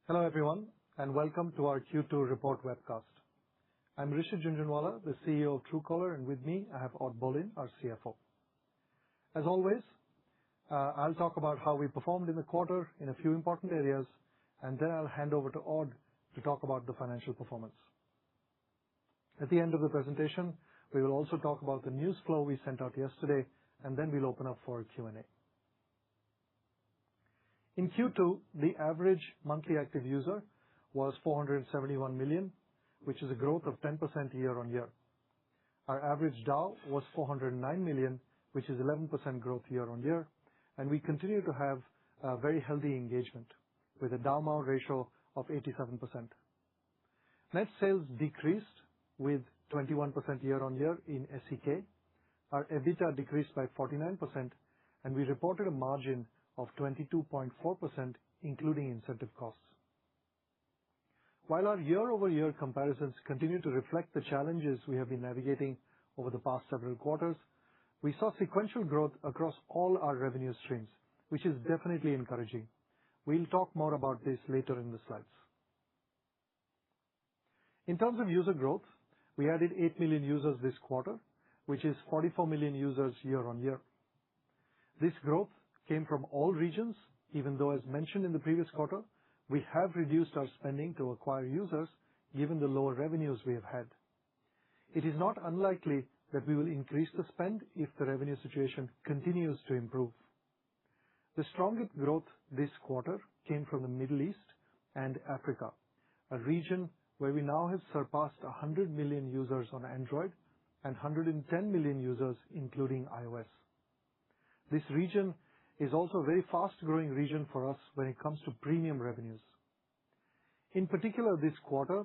Hello, everyone, and welcome to our Q2 report webcast. I'm Rishi Junjunwala, the CEO of Truecaller, and with me, I have Odd Bolin, our CFO. As always, I'll talk about how we performed in the quarter in a few important areas, and then I'll hand over to Odd to talk about the financial performance. At the end of the presentation, we will also talk about the news flow we sent out yesterday, and then we'll open up for Q&A. In Q2, the average monthly active user was 471 million, which is a growth of 10% year-on-year. Our average DAU was 409 million, which is 11% growth year-on-year, and we continue to have a very healthy engagement with a DAU-MAU ratio of 87%. Net sales decreased with 21% year-on-year in SEK. Our EBITDA decreased by 49%, and we reported a margin of 22.4%, including incentive costs. While our year-over-year comparisons continue to reflect the challenges we have been navigating over the past several quarters, we saw sequential growth across all our revenue streams, which is definitely encouraging. We'll talk more about this later in the slides. In terms of user growth, we added 8 million users this quarter, which is 44 million users year-on-year. This growth came from all regions, even though, as mentioned in the previous quarter, we have reduced our spending to acquire users given the lower revenues we have had. It is not unlikely that we will increase the spend if the revenue situation continues to improve. The strongest growth this quarter came from the Middle East and Africa, a region where we now have surpassed 100 million users on Android and 110 million users, including iOS. This region is also a very fast-growing region for us when it comes to premium revenues. In particular, this quarter,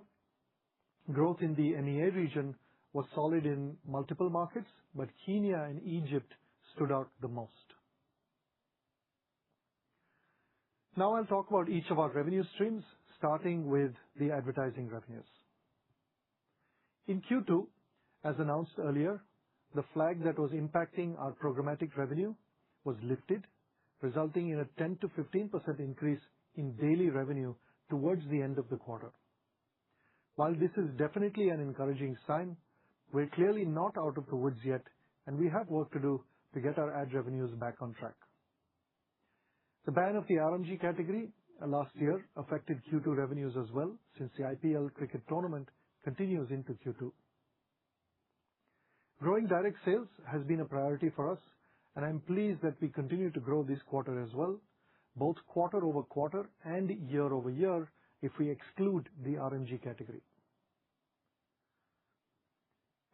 growth in the MEA region was solid in multiple markets, but Kenya and Egypt stood out the most. Now I'll talk about each of our revenue streams, starting with the advertising revenues. In Q2, as announced earlier, the flag that was impacting our programmatic revenue was lifted, resulting in a 10 to 15% increase in daily revenue towards the end of the quarter. While this is definitely an encouraging sign, we're clearly not out of the woods yet, and we have work to do to get our ad revenues back on track. The ban of the RMG category last year affected Q2 revenues as well, since the IPL cricket tournament continues into Q2. Growing direct sales has been a priority for us, and I'm pleased that we continue to grow this quarter as well, both quarter-over-quarter and year-over-year if we exclude the RMG category.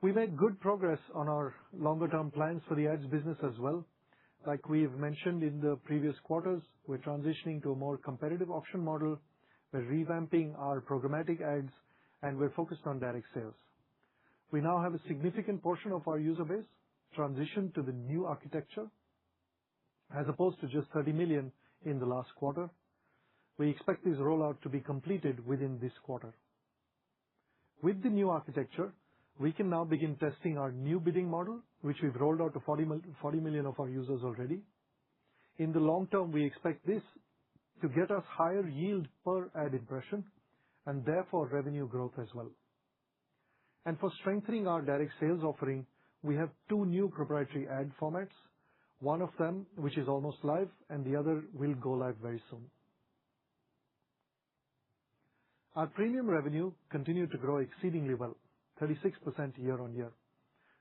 We made good progress on our longer-term plans for the ads business as well. Like we've mentioned in the previous quarters, we're transitioning to a more competitive auction model, we're revamping our programmatic ads, and we're focused on direct sales. We now have a significant portion of our user base transitioned to the new architecture, as opposed to just 30 million in the last quarter. We expect this rollout to be completed within this quarter. With the new architecture, we can now begin testing our new bidding model, which we've rolled out to 40 million of our users already. In the long term, we expect this to get us higher yield per ad impression and therefore revenue growth as well. And for strengthening our direct sales offering, we have two new proprietary ad formats, one of them which is almost live and the other will go live very soon. Our premium revenue continued to grow exceedingly well, 36% year-on-year,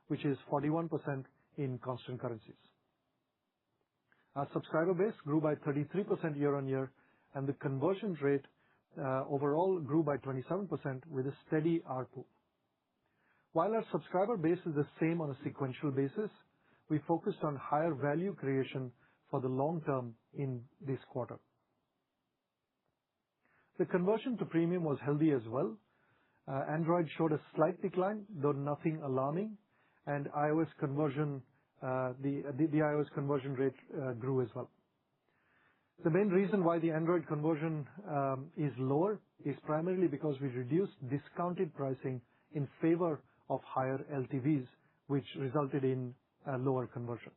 which is 41% in constant currencies. Our subscriber base grew by 33% year-on-year, and the conversion rate overall grew by 27% with a steady ARPU. While our subscriber base is the same on a sequential basis, we focused on higher value creation for the long term in this quarter. The conversion to premium was healthy as well. Android showed a slight decline, though nothing alarming, and iOS conversion, the iOS conversion rate grew as well. The main reason why the Android conversion is lower is primarily because we reduced discounted pricing in favor of higher LTVs, which resulted in a lower conversion.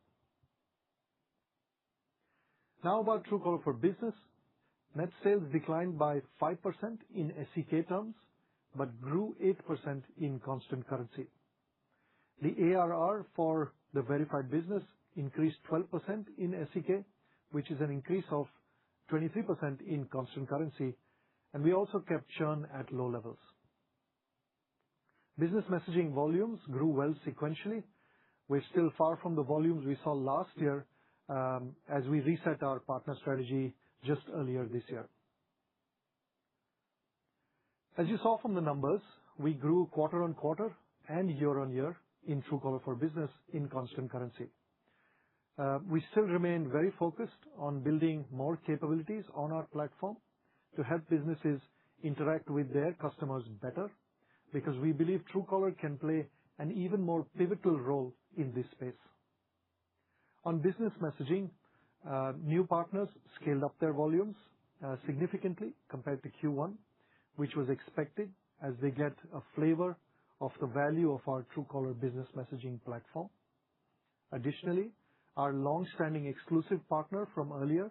Now about Truecaller for Business. net sales declined by 5% in SEK terms, but grew 8% in constant currency. The ARR for the verified business increased 12% in SEK, which is an increase of 23% in constant currency, and we also kept churn at low levels. Business messaging volumes grew well sequentially. We're still far from the volumes we saw last year as we reset our partner strategy just earlier this year. As you saw from the numbers, we grew quarter-on-quarter and year-on-year in Truecaller for Business in constant currency. We still remain very focused on building more capabilities on our platform to help businesses interact with their customers better, because we believe Truecaller can play an even more pivotal role in this space. On business messaging, new partners scaled up their volumes significantly compared to Q1, which was expected as they get a flavor of the value of our Truecaller business messaging platform. Additionally, our long-standing exclusive partner from earlier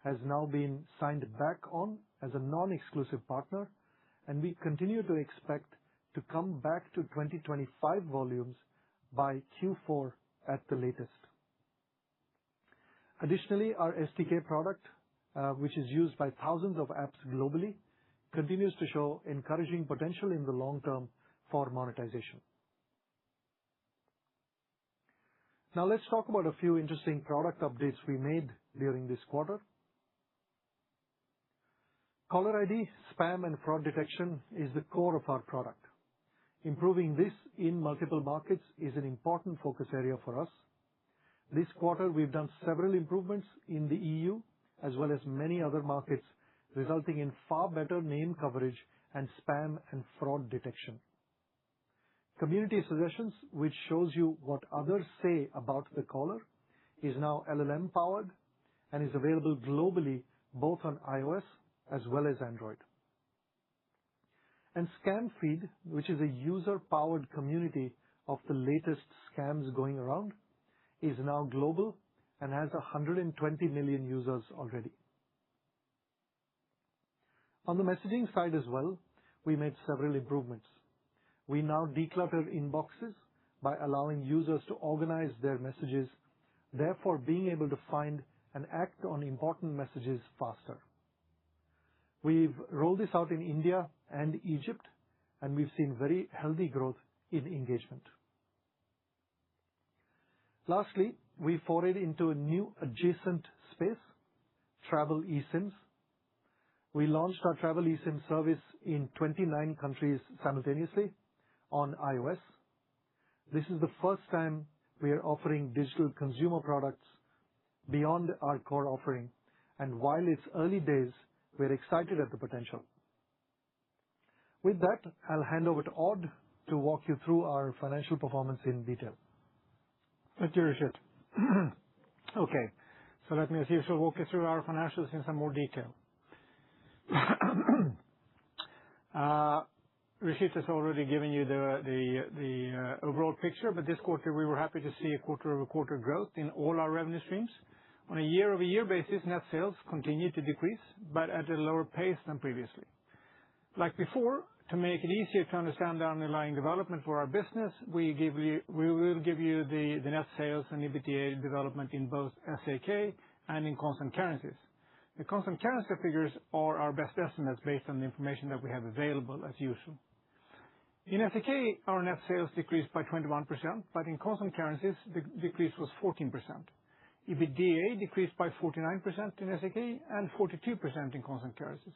has now been signed back on as a non-exclusive partner, and we continue to expect to come back to 2025 volumes by Q4 at the latest. Additionally, our SDK product, which is used by thousands of apps globally, continues to show encouraging potential in the long term for monetization. Now let's talk about a few interesting product updates we made during this quarter. Caller ID, spam, and fraud detection is the core of our product. Improving this in multiple markets is an important focus area for us. This quarter, we've done several improvements in the EU as well as many other markets, resulting in far better name coverage and spam and fraud detection. Community Suggestions, which shows you what others say about the caller, is now LLM powered and is available globally both on iOS as well as Android. And Scam Feed, which is a user-powered community of the latest scams going around, is now global and has 120 million users already. On the messaging side as well, we made several improvements. We now declutter inboxes by allowing users to organize their messages, therefore being able to find and act on important messages faster. We've rolled this out in India and Egypt, and we've seen very healthy growth in engagement. Lastly, we forayed into a new adjacent space, travel eSIMs. We launched our travel eSIM service in 29 countries simultaneously on iOS. This is the first time we are offering digital consumer products beyond our core offering, and while it's early days, we're excited at the potential. With that, I'll hand over to Odd to walk you through our financial performance in detail. Thank you, Rishit. Okay, so let me, as usual, walk you through our financials in some more detail. Rishit has already given you the overall picture, but this quarter we were happy to see a quarter-over-quarter growth in all our revenue streams. On a year-over-year basis, net sales continued to decrease, but at a lower pace than previously. Like before, to make it easier to understand the underlying development for our business, we will give you the net sales and EBITDA development in both SEK and in constant currencies. The constant currency figures are our best estimates based on the information that we have available as usual. In SEK, our net sales decreased by 21%, but in constant currencies, the decrease was 14%. EBITDA decreased by 49% in SEK and 42% in constant currencies.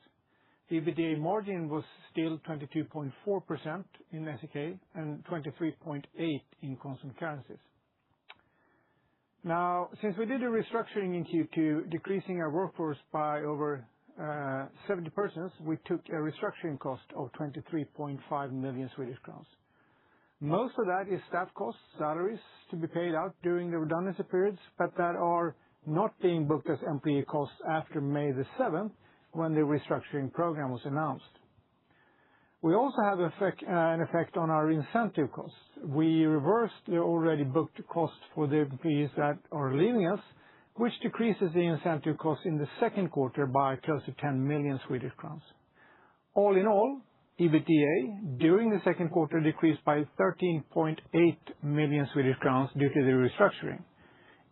The EBITDA margin was still 22.4% in SEK and 23.8% in constant currencies. Now, since we did a restructuring in Q2, decreasing our workforce by over 70 persons, we took a restructuring cost of 23.5 million Swedish crowns. Most of that is staff costs, salaries to be paid out during the redundancy periods, but that are not being booked as employee costs after May the 7th, when the restructuring program was announced. We also have an effect on our incentive costs. We reversed the already booked costs for the employees that are leaving us which decreases the incentive cost in the second quarter by close to 10 million Swedish crowns. All in all, EBITDA during the second quarter decreased by 13.8 million Swedish crowns due to the restructuring.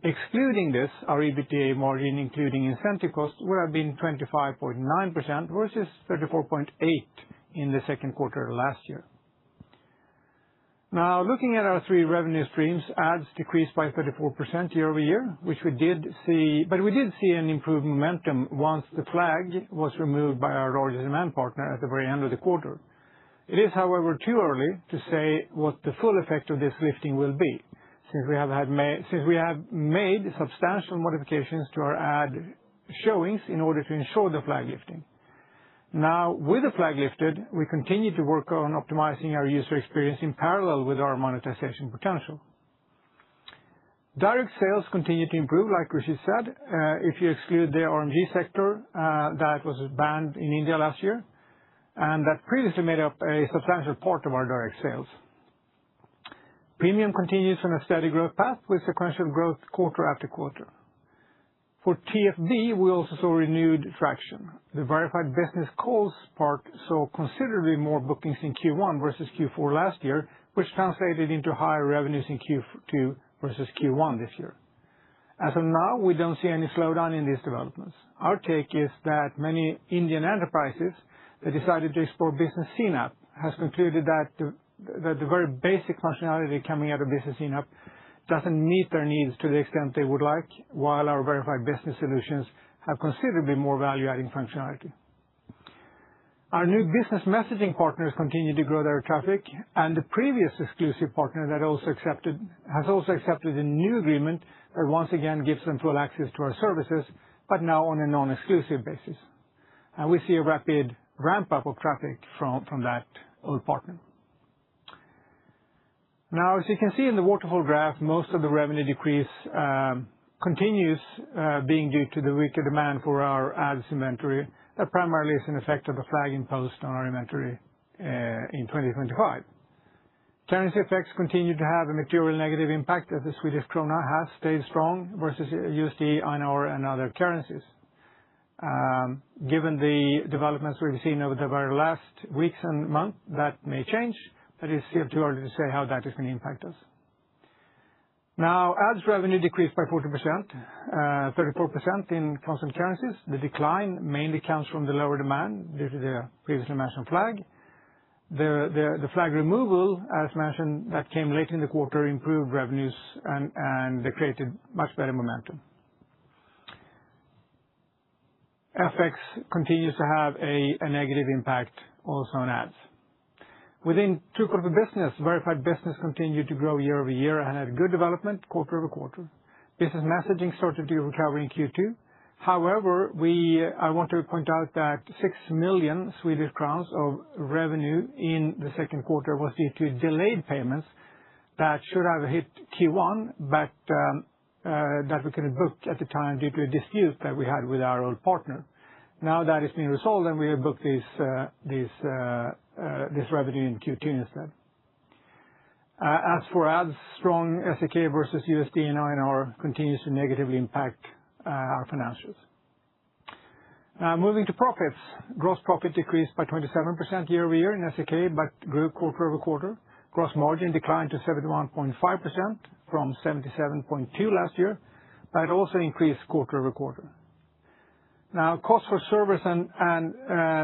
Excluding this, our EBITDA margin, including incentive costs, would have been 25.9% versus 34.8% in the second quarter last year. Now, looking at our three revenue streams, ads decreased by 34% year-over-year, which we did see an improved momentum once the flag was removed by our largest demand partner at the very end of the quarter. It is, however, too early to say what the full effect of this lifting will be, since we have made substantial modifications to our ad showings in order to ensure the flag lifting. Now, with the flag lifted, we continue to work on optimizing our user experience in parallel with our monetization potential. Direct sales continue to improve, like Rishi said, if you exclude the RMG sector that was banned in India last year, and that previously made up a substantial part of our direct sales. Premium continues on a steady growth path with sequential growth quarter after quarter. For TFB, we also saw renewed traction. The verified business calls part saw considerably more bookings in Q1 versus Q4 last year, which translated into higher revenues in Q2 versus Q1 this year. As of now, we don't see any slowdown in these developments. Our take is that many Indian enterprises that decided to explore business CNAP has concluded that the very basic functionality coming out of business CNAP doesn't meet their needs to the extent they would like, while our verified business solutions have considerably more value-adding functionality. Our new business messaging partners continue to grow their traffic, and the previous exclusive partner has also accepted a new agreement that once again gives them full access to our services, but now on a non-exclusive basis. And we see a rapid ramp-up of traffic from that old partner. Now, as you can see in the waterfall graph, most of the revenue decrease continues being due to the weaker demand for our ads inventory. That primarily is an effect of the flag imposed on our inventory in 2025. Currency effects continue to have a material negative impact as the Swedish krona has stayed strong versus USD, INR, and other currencies. Given the developments we've seen over the very last weeks and months, that may change. But it's still too early to say how that is going to impact us. Now, ads revenue decreased by 40%, 34% in constant currencies. The decline mainly comes from the lower demand due to the previously mentioned flag. The flag removal, as mentioned, that came late in the quarter, improved revenues and they created much better momentum. FX continues to have a negative impact also on ads. Within Truecaller Business, verified business continued to grow year-over-year and had good development quarter-over-quarter. Business messaging started to recover in Q2. However, I want to point out that 6 million Swedish crowns of revenue in the second quarter was due to delayed payments that should have hit Q1, but that we couldn't book at the time due to a dispute that we had with our old partner. Now that is being resolved, and we have booked this revenue in Q2 instead. As for ads, strong SEK versus USD and INR continues to negatively impact our financials. Now, moving to profits. Gross profit decreased by 27% year-over-year in SEK, but grew quarter-over-quarter. Gross margin declined to 71.5% from 77.2% last year, but it also increased quarter-over-quarter. Now, cost for service and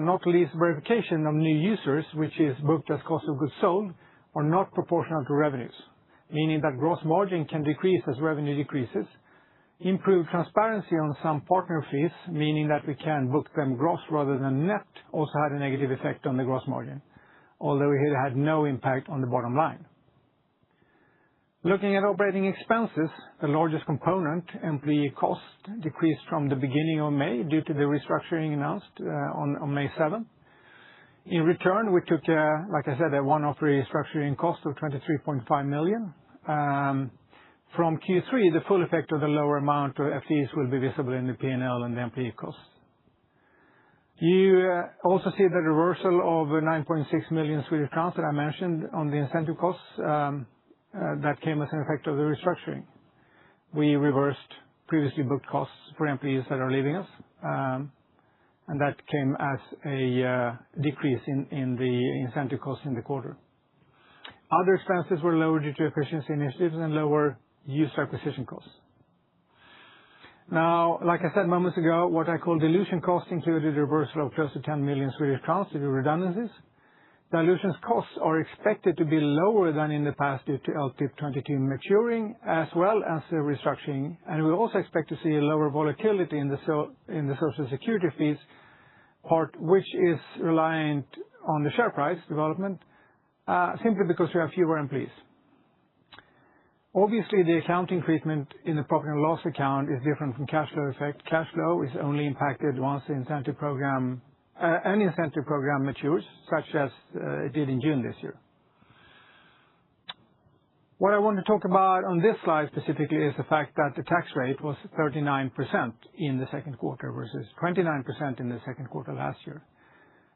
not least verification of new users, which is booked as cost of goods sold, are not proportional to revenues, meaning that gross margin can decrease as revenue decreases. Improved transparency on some partner fees, meaning that we can book them gross rather than net, also had a negative effect on the gross margin, although it had no impact on the bottom line. Looking at operating expenses, the largest component, employee cost, decreased from the beginning of May due to the restructuring announced on May 7th. In return, we took, like I said, a one-off restructuring cost of 23.5 million. From Q3, the full effect of the lower amount of FTEs will be visible in the P&L and the employee costs. You also see the reversal of 9.6 million Swedish crowns that I mentioned on the incentive costs that came as an effect of the restructuring. We reversed previously booked costs for employees that are leaving us. And that came as a decrease in the incentive costs in the quarter. Other expenses were lower due to efficiency initiatives and lower user acquisition costs. Now, like I said moments ago, what I call dilution cost included a reversal of close to 10 million Swedish crowns due to redundancies. Dilution costs are expected to be lower than in the past due to LTIP 22 maturing as well as the restructuring. And we also expect to see a lower volatility in the Social Security fees part, which is reliant on the share price development, simply because we have fewer employees. Obviously, the accounting treatment in the profit and loss account is different from cash flow effect. Cash flow is only impacted once the incentive program matures, such as it did in June this year. What I want to talk about on this slide specifically is the fact that the tax rate was 39% in the second quarter versus 29% in the second quarter last year.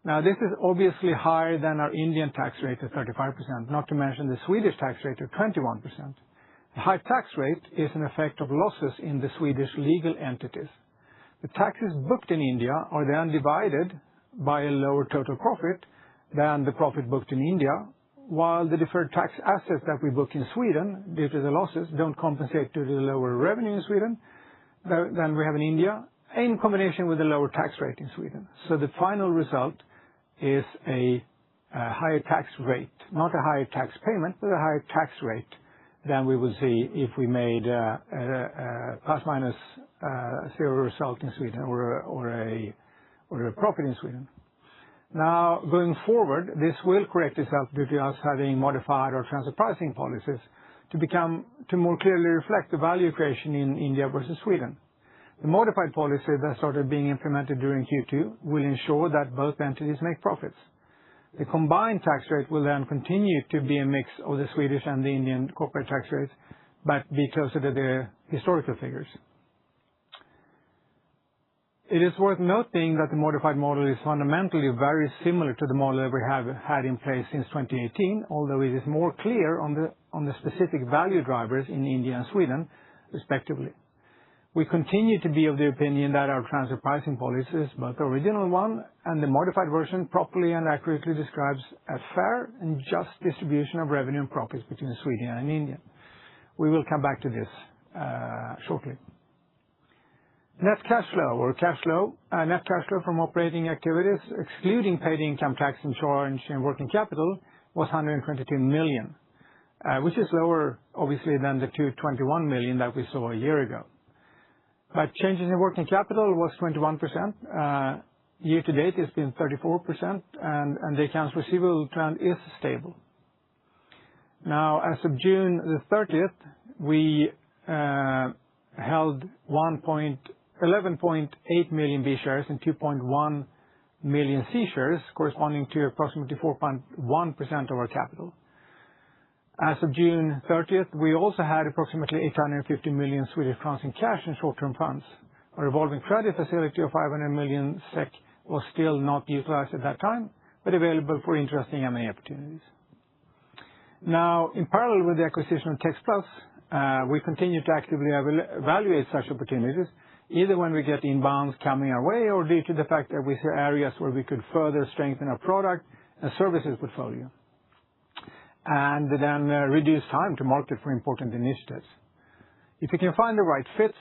Now, this is obviously higher than our Indian tax rate of 35%, not to mention the Swedish tax rate of 21%. The high tax rate is an effect of losses in the Swedish legal entities. The taxes booked in India are then divided by a lower total profit than the profit booked in India, while the deferred tax assets that we book in Sweden due to the losses don't compensate due to the lower revenue in Sweden than we have in India, in combination with the lower tax rate in Sweden. So the final result is a higher tax rate, not a higher tax payment, but a higher tax rate than we would see if we made a plus minus zero result in Sweden or a profit in Sweden. Now, going forward, this will correct itself due to us having modified our transfer pricing policies to more clearly reflect the value creation in India versus Sweden. The modified policy that started being implemented during Q2 will ensure that both entities make profits. The combined tax rate will then continue to be a mix of the Swedish and the Indian corporate tax rates, but be closer to the historical figures. It is worth noting that the modified model is fundamentally very similar to the model that we have had in place since 2018, although it is more clear on the specific value drivers in India and Sweden, respectively. We continue to be of the opinion that our transfer pricing policies, both the original one and the modified version, properly and accurately describes a fair and just distribution of revenue and profits between Sweden and India. We will come back to this shortly. Net cash flow from operating activities, excluding paid income tax and charge and working capital, was 122 million, which is lower, obviously, than the 221 million that we saw a year ago. But changes in working capital was 21%. Year to date, it's been 34%, and the accounts receivable trend is stable. Now, as of June the 30th, we held 11.8 million B shares and 2.1 million C shares, corresponding to approximately 4.1% of our capital. As of June 30th, we also had approximately 850 million Swedish crowns in cash and short-term funds. Our revolving credit facility of 500 million SEK was still not utilized at that time, but available for interesting M&A opportunities. Now, in parallel with the acquisition of TextPlus, we continue to actively evaluate such opportunities, either when we get inbounds coming our way or due to the fact that we see areas where we could further strengthen our product and services portfolio, and then reduce time to market for important initiatives. If we can find the right fits,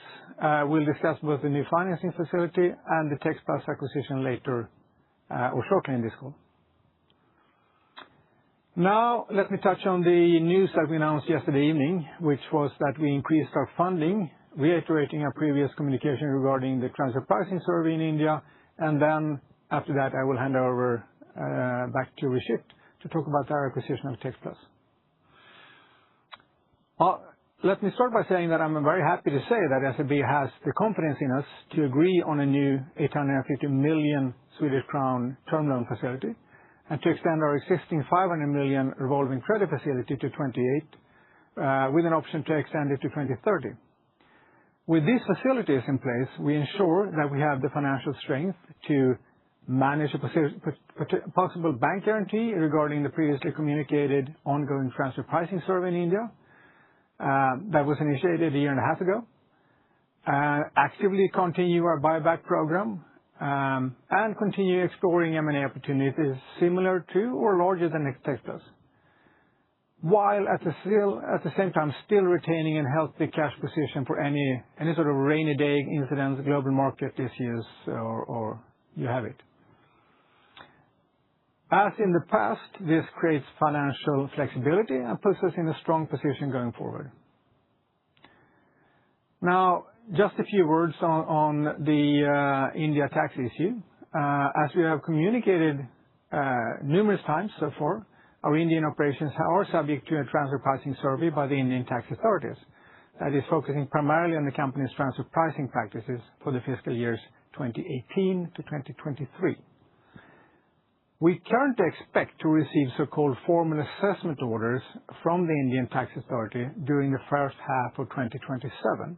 we'll discuss both the new financing facility and the TextPlus acquisition later or shortly in this call. Now, let me touch on the news that we announced yesterday evening, which was that we increased our funding, reiterating our previous communication regarding the transfer pricing survey in India, and then after that I will hand over back to Rishit to talk about our acquisition of TextPlus. Let me start by saying that I'm very happy to say that SEB has the confidence in us to agree on a new 850 million Swedish crown term loan facility and to extend our existing 500 million revolving credit facility to 28 with an option to extend it to 2030. With these facilities in place, we ensure that we have the financial strength to manage a possible bank guarantee regarding the previously communicated ongoing transfer pricing survey in India that was initiated a year and a half ago, actively continue our buyback program, and continue exploring M&A opportunities similar to or larger than Techplus, while at the same time still retaining a healthy cash position for any sort of rainy day incidents, global market issues, or you have it. As in the past, this creates financial flexibility and puts us in a strong position going forward. Now, just a few words on the India tax issue. As we have communicated numerous times so far, our Indian operations are subject to a transfer pricing survey by the Indian tax authorities that is focusing primarily on the company's transfer pricing practices for the fiscal years 2018 to 2023. We currently expect to receive so-called formal assessment orders from the Indian tax authority during the first half of 2027,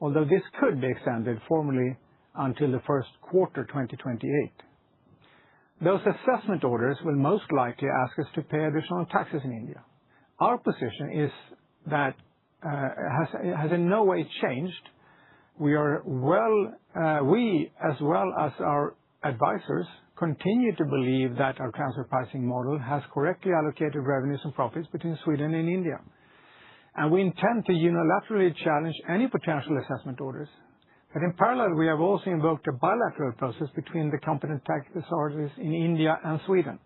although this could be extended formally until the first quarter 2028. Those assessment orders will most likely ask us to pay additional taxes in India. Our position is that has in no way changed. We, as well as our advisors, continue to believe that our transfer pricing model has correctly allocated revenues and profits between Sweden and India. And we intend to unilaterally challenge any potential assessment orders. But in parallel, we have also invoked a bilateral process between the competent tax authorities in India and Sweden,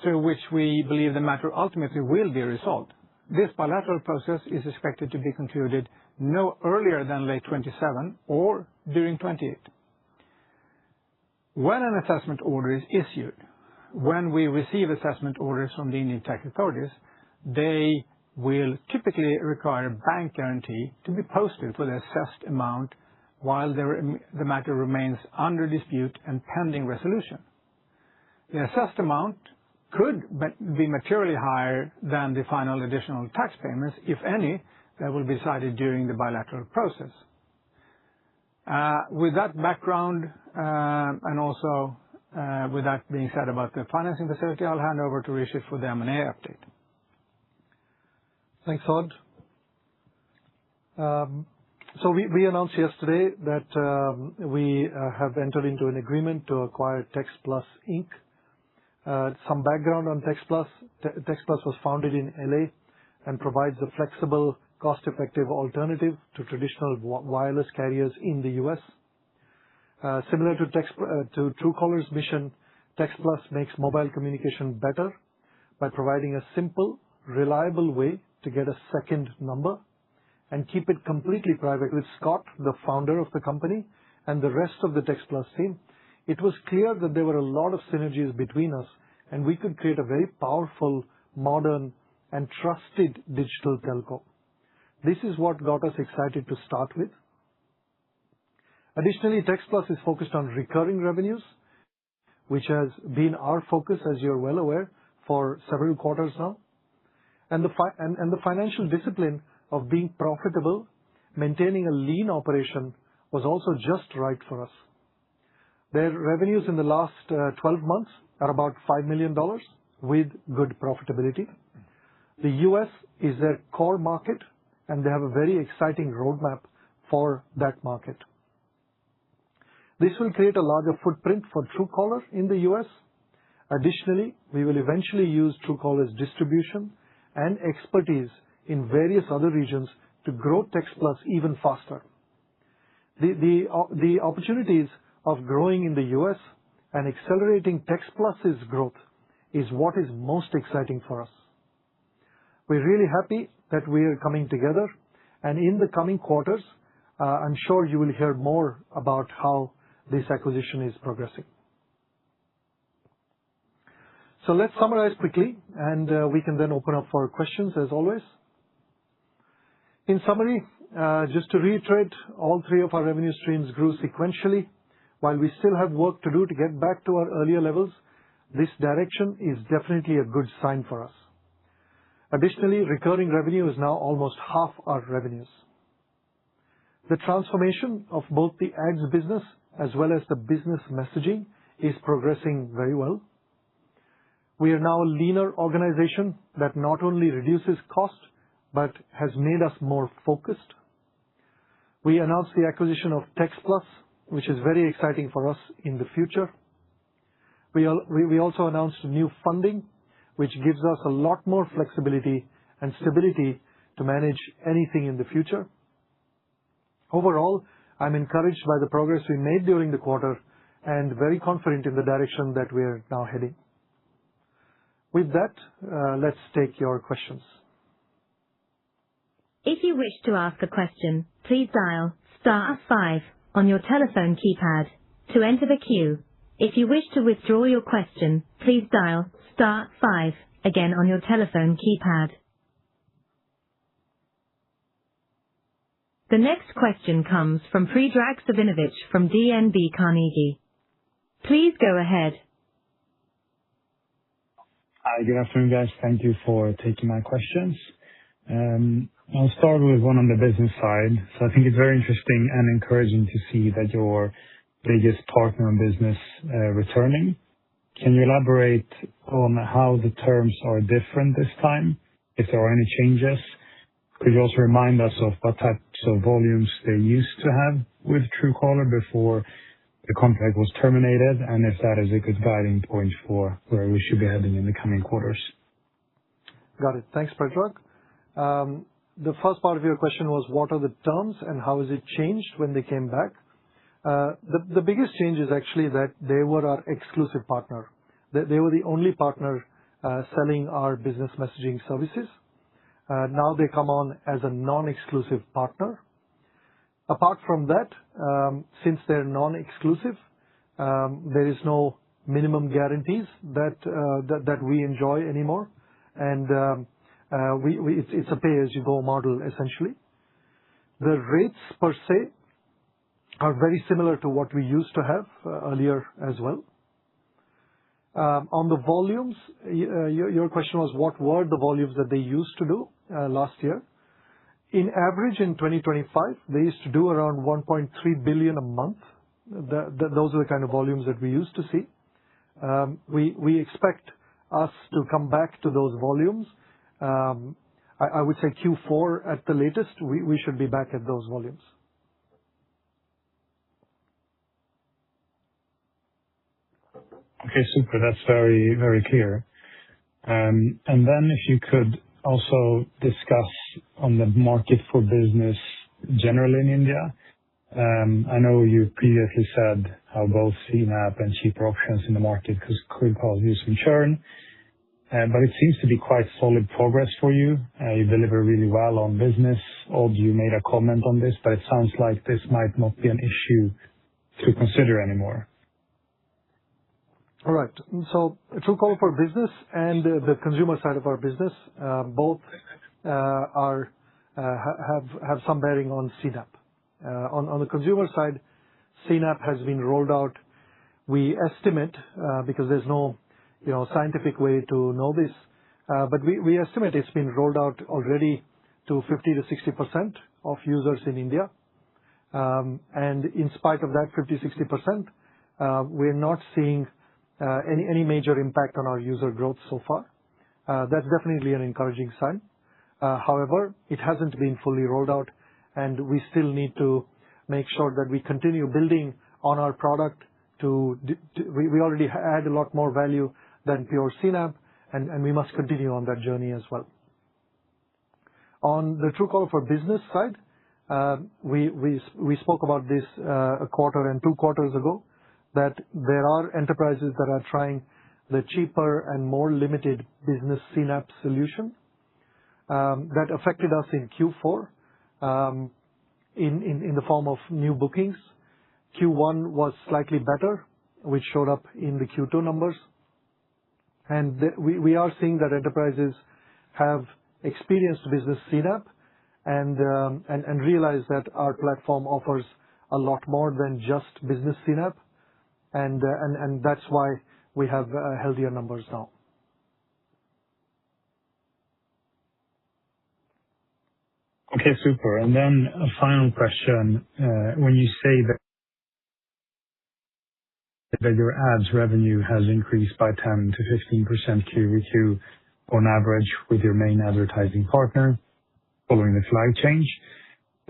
through which we believe the matter ultimately will be resolved. This bilateral process is expected to be concluded no earlier than late 27 or during 28. When an assessment order is issued, when we receive assessment orders from the Indian tax authorities, they will typically require a bank guarantee to be posted for the assessed amount while the matter remains under dispute and pending resolution. The assessed amount could be materially higher than the final additional tax payments, if any, that will be decided during the bilateral process. With that background, and also with that being said about the financing facility, I'll hand over to Rishit for the M&A update. Thanks, Odd. So we announced yesterday that we have entered into an agreement to acquire TextPlus Inc. Some background on TextPlus. TextPlus was founded in LA and provides a flexible, cost-effective alternative to traditional wireless carriers in the US. Similar to Truecaller's mission, TextPlus makes mobile communication better by providing a simple, reliable way to get a second number and keep it completely private. With Scott, the founder of the company, and the rest of the TextPlus team, it was clear that there were a lot of synergies between us, and we could create a very powerful, modern, and trusted digital telco. This is what got us excited to start with. Additionally, TextPlus is focused on recurring revenues, which has been our focus, as you're well aware, for several quarters now. And the financial discipline of being profitable, maintaining a lean operation, was also just right for us. Their revenues in the last 12 months are about $5 million with good profitability. The US is their core market, and they have a very exciting roadmap for that market. This will create a larger footprint for Truecaller in the US. Additionally, we will eventually use Truecaller's distribution and expertise in various other regions to grow TextPlus even faster. The opportunities of growing in the US and accelerating TextPlus's growth is what is most exciting for us. We're really happy that we are coming together, and in the coming quarters, I'm sure you will hear more about how this acquisition is progressing. So let's summarize quickly, and we can then open up for questions as always. In summary, just to reiterate, all three of our revenue streams grew sequentially. While we still have work to do to get back to our earlier levels, this direction is definitely a good sign for us. Additionally, recurring revenue is now almost half our revenues. The transformation of both the ads business as well as the business messaging is progressing very well. We are now a leaner organization that not only reduces cost, but has made us more focused. We announced the acquisition of Text Plus, which is very exciting for us in the future. We also announced new funding, which gives us a lot more flexibility and stability to manage anything in the future. Overall, I'm encouraged by the progress we made during the quarter and very confident in the direction that we're now heading. With that, let's take your questions. If you wish to ask a question, please dial *5 on your telephone keypad to enter the queue. If you wish to withdraw your question, please dial *5 again on your telephone keypad. The next question comes from Predrag Savinovic from DNB Carnegie. Please go ahead. Hi, good afternoon, guys. Thank you for taking my questions. I'll start with one on the business side. So I think it's very interesting and encouraging to see that your biggest partner in business returning. Can you elaborate on how the terms are different this time, if there are any changes? Could you also remind us of what types of volumes they used to have with Truecaller before the contract was terminated, and if that is a good guiding point for where we should be heading in the coming quarters? Got it. Thanks, Predrag. The first part of your question was, what are the terms and how has it changed when they came back? The biggest change is actually that they were our exclusive partner. They were the only partner selling our business messaging services. Now they come on as a non-exclusive partner. Apart from that, since they're non-exclusive, there is no minimum guarantees that we enjoy anymore, and it's a pay-as-you-go model essentially. The rates per se are very similar to what we used to have earlier as well. On the volumes, your question was what were the volumes that they used to do last year. In average in 2025, they used to do around 1.3 billion a month. Those are the kind of volumes that we used to see. We expect us to come back to those volumes. I would say Q4 at the latest, we should be back at those volumes. Okay, super. That's very, very clear. And then if you could also discuss on the market for business generally in India. I know you previously said how both CNAP and cheaper options in the market could cause you some churn, but it seems to be quite solid progress for you. You deliver really well on business. Odd, you made a comment on this, but it sounds like this might not be an issue to consider anymore. All right. So Truecaller for Business and the consumer side of our business both have some bearing on CNAP. On the consumer side, CNAP has been rolled out. We estimate, because there's no scientific way to know this, but we estimate it's been rolled out already to 50 to 60% of users in India. And in spite of that 50-60%, we're not seeing any major impact on our user growth so far. That's definitely an encouraging sign. However, it hasn't been fully rolled out, and we still need to make sure that we continue building on our product. We already add a lot more value than pure CNAP, and we must continue on that journey as well. On the Truecaller for Business side, we spoke about this a quarter and 2 quarters ago, that there are enterprises that are trying the cheaper and more limited business CNAP solution. That affected us in Q4 in the form of new bookings. Q1 was slightly better, which showed up in the Q2 numbers. And we are seeing that enterprises have experienced business CNAP and realize that our platform offers a lot more than just business CNAP. And that's why we have healthier numbers now. Okay, super. And then a final question. When you say that your ads revenue has increased by 10 to 15% Q-over-Q on average with your main advertising partner following the flag change,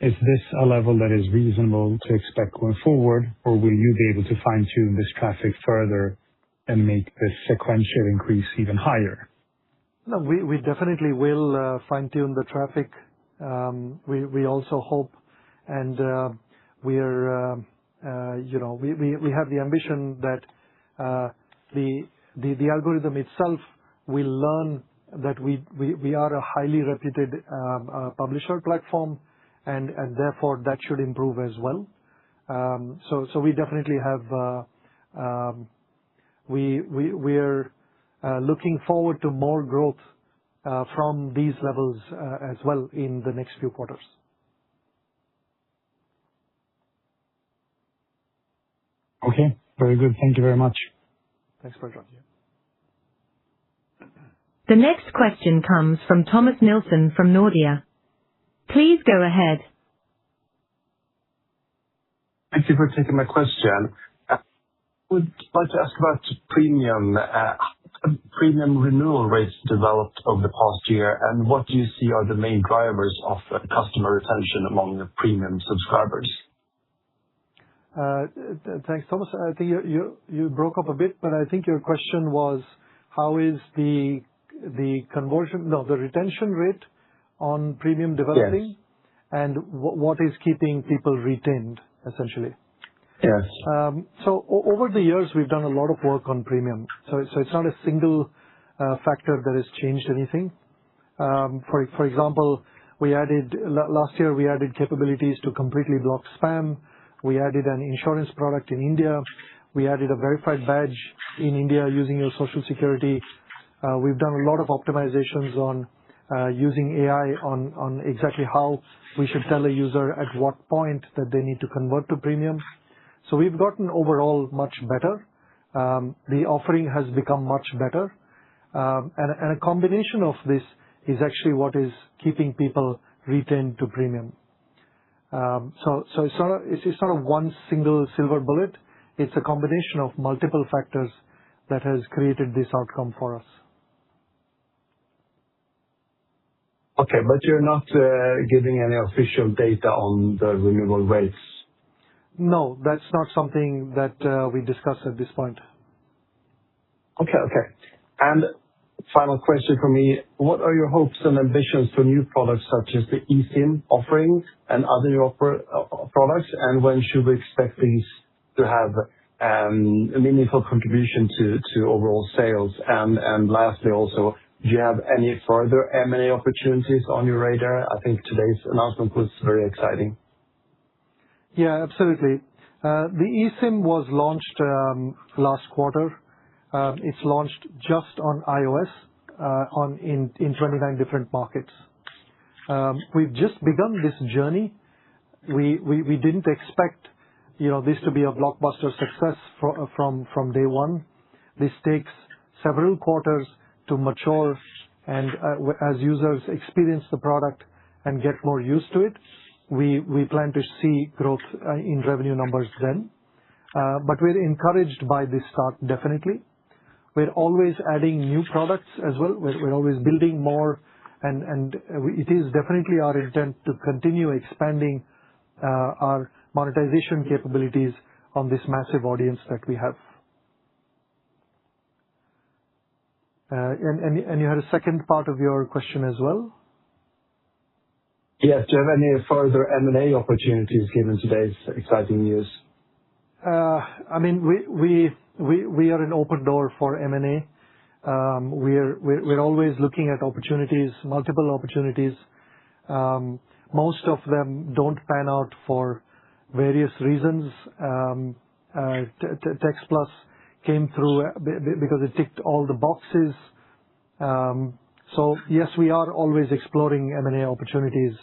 Is this a level that is reasonable to expect going forward, or will you be able to fine-tune this traffic further and make the sequential increase even higher? No, we definitely will fine-tune the traffic. We also hope, and we are, we have the ambition that the algorithm itself will learn that we are a highly reputed publisher platform, and therefore that should improve as well. So we definitely have we are looking forward to more growth from these levels as well in the next few quarters. Okay, very good. Thank you very much. Thanks for joining. The next question comes from Thomas Nilsson from Nordea. Please go ahead. Thank you for taking my question. I would like to ask about premium renewal rates developed over the past year, and what do you see are the main drivers of customer retention among the premium subscribers? Thanks, Thomas. I think you broke up a bit, but I think your question was, how is the retention rate on premium developing? Yes. And what is keeping people retained, essentially? Yes. So over the years, we've done a lot of work on premium. So it's not a single factor that has changed anything. For example, last year we added capabilities to completely block spam. We added an insurance product in India. We added a verified badge in India using your social security. We've done a lot of optimizations on using AI on exactly how we should tell a user at what point that they need to convert to premium. So we've gotten overall much better. The offering has become much better. And a combination of this is actually what is keeping people retained to premium. So it's not a one single silver bullet. It's a combination of multiple factors that has created this outcome for us. Okay, but you're not giving any official data on the renewal rates? No, that's not something that we discuss at this point. Okay. And final question from me. What are your hopes and ambitions for new products such as the eSIM offering and other new products? And when should we expect these to have a meaningful contribution to overall sales? And lastly, also, do you have any further M&A opportunities on your radar? I think today's announcement was very exciting. Yeah, absolutely. The eSIM was launched last quarter. It's launched just on iOS in 29 different markets. We've just begun this journey. We didn't expect this to be a blockbuster success from day one. This takes several quarters to mature, and as users experience the product and get more used to it, we plan to see growth in revenue numbers then. But we're encouraged by this start, definitely. We're always adding new products as well. We're always building more, and it is definitely our intent to continue expanding our monetization capabilities on this massive audience that we have. And you had a second part of your question as well? Yes. Do you have any further M&A opportunities given today's exciting news? I mean, we are an open door for M&A. We're always looking at opportunities, multiple opportunities. Most of them don't pan out for various reasons. Text Plus came through because it ticked all the boxes. So yes, we are always exploring M&A opportunities,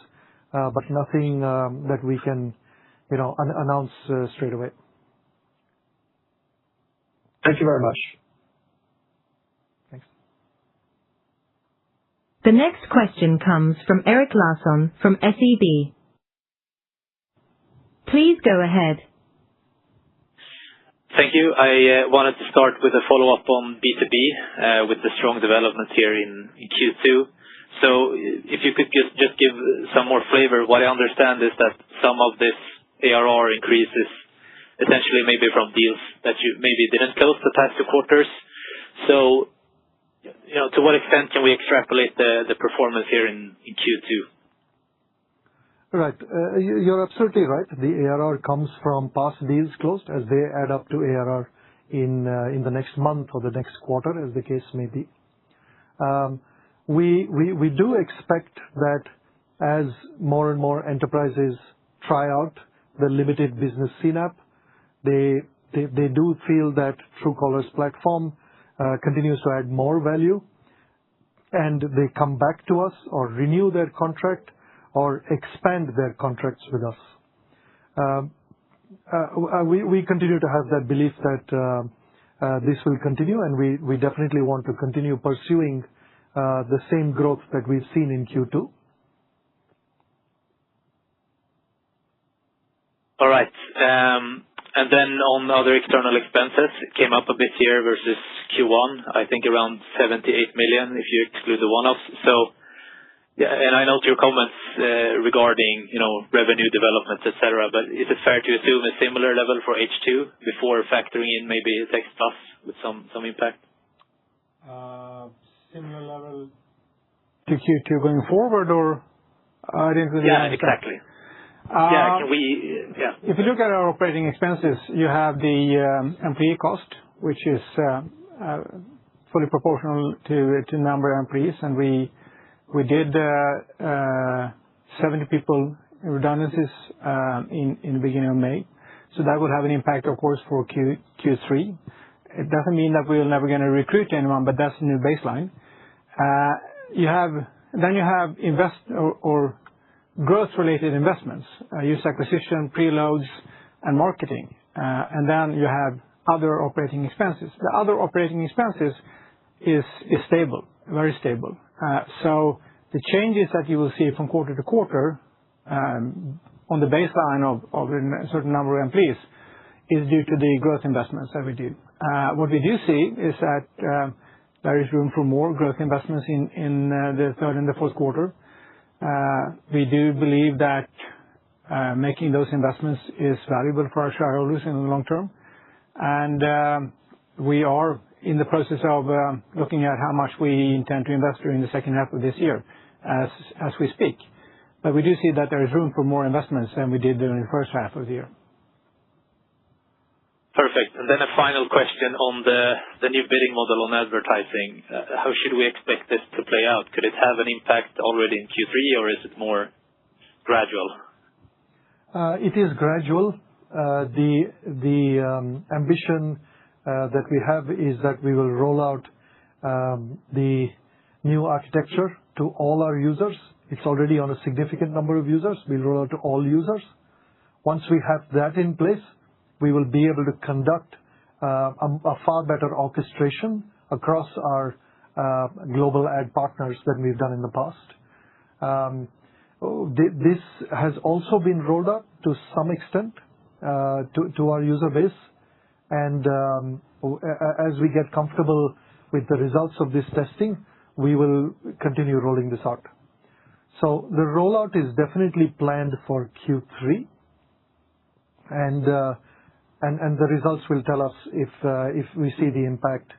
but nothing that we can, announce straight away. Thank you very much. Thanks. The next question comes from Erik Larsson from SEB. Please go ahead. Thank you. I wanted to start with a follow-up on B2B with the strong development here in Q2. So if you could just give some more flavor. What I understand is that some of this ARR increase is essentially maybe from deals that you maybe didn't close the past 2 quarters. So, to what extent can we extrapolate the performance here in Q2? Right. You're absolutely right. The ARR comes from past deals closed as they add up to ARR in the next month or the next quarter, as the case may be. We do expect that as more and more enterprises try out the limited business CNAP, they do feel that Truecaller's platform continues to add more value, and they come back to us or renew their contract or expand their contracts with us. We continue to have that belief that this will continue, and we definitely want to continue pursuing the same growth that we've seen in Q2. All right. And then on other external expenses, it came up a bit here versus Q1, I think around 78 million if you exclude the one-offs. So, yeah, and I note your comments regarding, revenue developments, etc. But is it fair to assume a similar level for H2 before factoring in maybe Text Plus with some impact? Similar level to Q2 going forward, or I didn't really understand. Exactly. If you look at our operating expenses, you have the employee cost, which is fully proportional to number of employees, and we did 70 people redundancies in the beginning of May. So that will have an impact, of course, for Q3. It doesn't mean that we're never going to recruit anyone, but that's the new baseline. You have growth-related investments, user acquisition, preloads, and marketing. And then you have other operating expenses. The other operating expenses is stable, very stable. So the changes that you will see from quarter to quarter on the baseline of a certain number of employees is due to the growth investments that we do. What we do see is that there is room for more growth investments in the third and the fourth quarter. We do believe that making those investments is valuable for our shareholders in the long term. And we are in the process of looking at how much we intend to invest during the second half of this year as we speak. But we do see that there is room for more investments than we did during the first half of the year. Perfect. And then a final question on the new bidding model on advertising. How should we expect this to play out? Could it have an impact already in Q3, or is it more gradual? It is gradual. The ambition that we have is that we will roll out the new architecture to all our users. It's already on a significant number of users. We'll roll out to all users. Once we have that in place, we will be able to conduct a far better orchestration across our global ad partners than we've done in the past. This has also been rolled out to some extent to our user base. And as we get comfortable with the results of this testing, we will continue rolling this out. So the rollout is definitely planned for Q3. And the results will tell us if we see the impact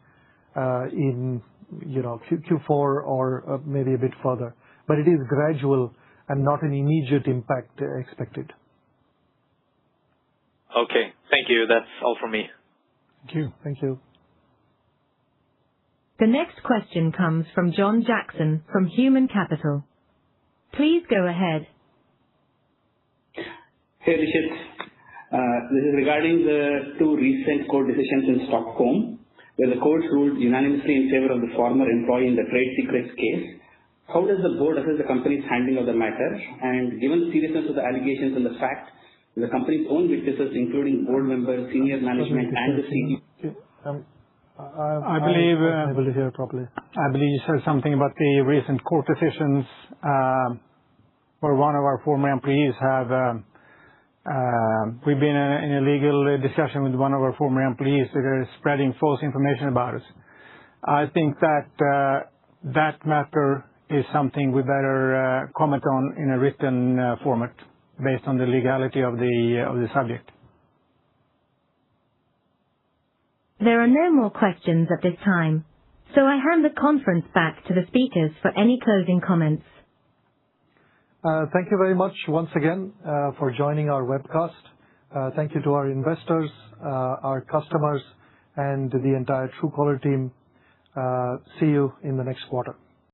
in Q4 or maybe a bit further. But it is gradual and not an immediate impact expected. Okay, thank you. That's all from me. Thank you. Thank you. The next question comes from John Jackson from Human Capital. Please go ahead. Hey, Rishit. This is regarding the two recent court decisions in Stockholm, where the courts ruled unanimously in favor of the former employee in the trade secrets case. How does the board assess the company's handling of the matter? And given the seriousness of the allegations and the fact that the company's own witnesses, including board members, senior management, and the CEO... I believe I'm able to hear properly. I believe you said something about the recent court decisions where one of our former employees we've been in a legal discussion with one of our former employees that are spreading false information about us. I think that that matter is something we better comment on in a written format based on the legality of the subject. There are no more questions at this time, so I hand the conference back to the speakers for any closing comments. Thank you very much once again for joining our webcast. Thank you to our investors, our customers, and the entire Truecaller team. See you in the next quarter.